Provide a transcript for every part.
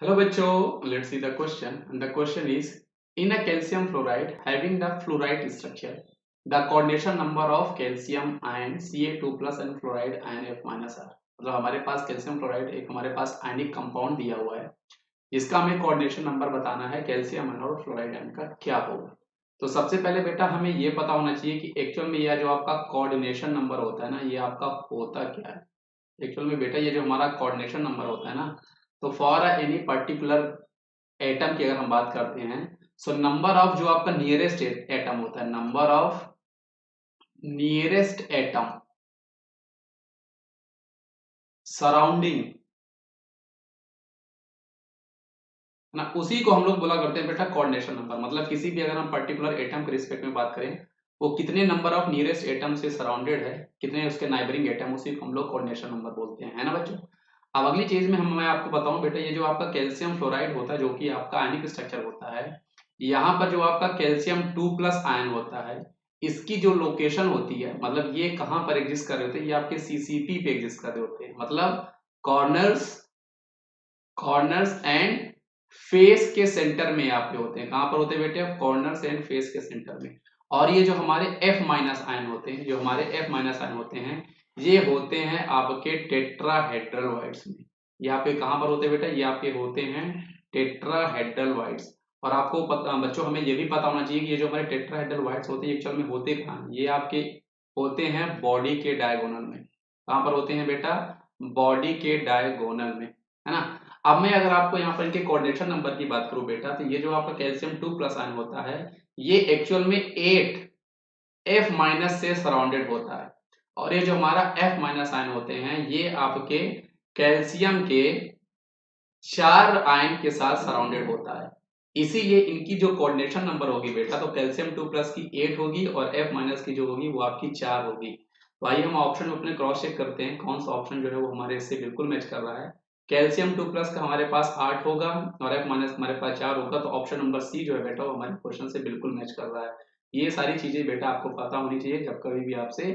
Hello bachcho, let's see the question. And the question is, in a calcium fluoride having the fluoride structure, the coordination number of calcium ion Ca2 plus and fluoride ion F minus R. मतलब हमारे पास calcium fluoride एक हमारे पास ionic compound दिया हुआ है, इसका हमें coordination number बताना है कैल्शियम आयन और फ्लोराइड आयन का क्या होगा। तो सबसे पहले बेटा हमें ये पता होना चाहिए कि एक्चुअल में यह जो आपका कोऑर्डिनेशन नंबर होता है ना, ये आपका होता क्या है। एक्चुअल में बेटा ये जो हमारा कोऑर्डिनेशन नंबर होता है ना, तो फॉर एनी पर्टिकुलर एटम की अगर हम बात करते हैं, सो नंबर ऑफ जो आपका नियरेस्ट एटम होता है, number of nearest atom surrounding ना, उसी को हम लोग बोला करते हैं बेटा कोऑर्डिनेशन नंबर। मतलब किसी भी अगर हम पर्टिकुलर एटम के रिस्पेक्ट में बात करें, वो कितने नंबर ऑफ नियरेस्ट एटम से सराउंडेड है, कितने उसके नाइबरिंग एटम, उसी को हम लोग कोऑर्डिनेशन नंबर बोलते हैं, है ना बच्चों। अब अगली चीज में मैं आपको बताऊं बेटा, ये जो आपका कैल्शियम फ्लोराइड होता है जो कि आपका आयनिक स्ट्रक्चर होता है, यहाँ पर जो आपका कैल्शियम 2+ आयन होता है, इसकी जो लोकेशन होती है, मतलब ये कहाँ पर एग्जिस्ट कर रहे होते हैं, ये आपके सीसीपी पे एग्जिस्ट कर रहे होते हैं। मतलब कॉर्नर्स कॉर्नर्स एंड फेस के सेंटर में आपके होते हैं। कहां पर होते हैं बेटे? कॉर्नर्स एंड फेस के सेंटर में। और ये जो हमारे F माइनस आयन होते हैं, जो हमारे F माइनस आयन होते हैं, ये होते हैं आपके टेट्राहेड्रल वाइड्स में। ये आपके कहां पर होते हैं बेटा? ये आपके होते हैं टेट्राहेड्रल वाइड्स। और आपको पता बच्चों, हमें ये भी पता होना चाहिए कि ये जो हमारे टेट्राहेड्रल वाइड्स होते हैं एक्चुअल में होते कहाँ हैं। ये आपके होते हैं बॉडी के डायगोनल में। कहां पर होते हैं बेटा? बॉडी के डायगोनल में, है ना। अब मैं अगर आपको यहाँ पर इनके कोऑर्डिनेशन नंबर की बात करूं बेटा, तो ये जो आपका कैल्शियम 2+ आयन होता है, ये एक्चुअल में 8 F माइनस से सराउंडेड होता है। और ये जो हमारा F माइनस आयन होते हैं, ये आपके कैल्शियम के 4 आयन के साथ सराउंडेड होता है। इसीलिए इनकी जो कोऑर्डिनेशन नंबर होगी बेटा, तो कैल्शियम 2+ की 8 होगी और F माइनस की जो होगी वो आपकी 4 होगी। तो आइए हम ऑप्शन में अपने क्रॉस चेक करते हैं कौन सा ऑप्शन जो है वो हमारे इससे बिल्कुल मैच कर रहा है। कैल्शियम 2+ का हमारे पास 8 होगा और F माइनस हमारे पास 4 होगा, तो ऑप्शन नंबर सी जो है बेटा वो हमारे क्वेश्चन से बिल्कुल मैच कर रहा है। ये सारी चीजें बेटा आपको पता होनी चाहिए जब कभी भी आपसे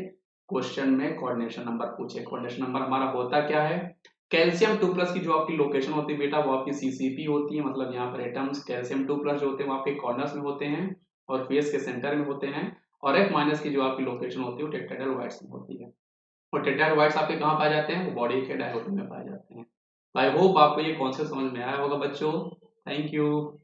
क्वेश्चन में कोऑर्डिनेशन नंबर पूछे। कोऑर्डिनेशन नंबर हमारा होता क्या है? कैल्शियम 2+ की जो आपकी लोकेशन होती है बेटा, वो आपकी सीसीपी होती है। मतलब यहाँ पर एटम्स कैल्शियम 2+ जो होते हैं वो आपके कॉर्नर्स में होते हैं और फेस के सेंटर में होते हैं। और F माइनस की जो आपकी लोकेशन होती है वो टेट्राहेड्रल वाइड्स में होती है। और टेट्राहेड्रल वाइड्स आपके कहाँ पाए जाते हैं? वो बॉडी के डायगोनल में पाए जाते हैं। आई होप आपको ये कॉन्सेप्ट समझ में आया होगा बच्चों। Thank you.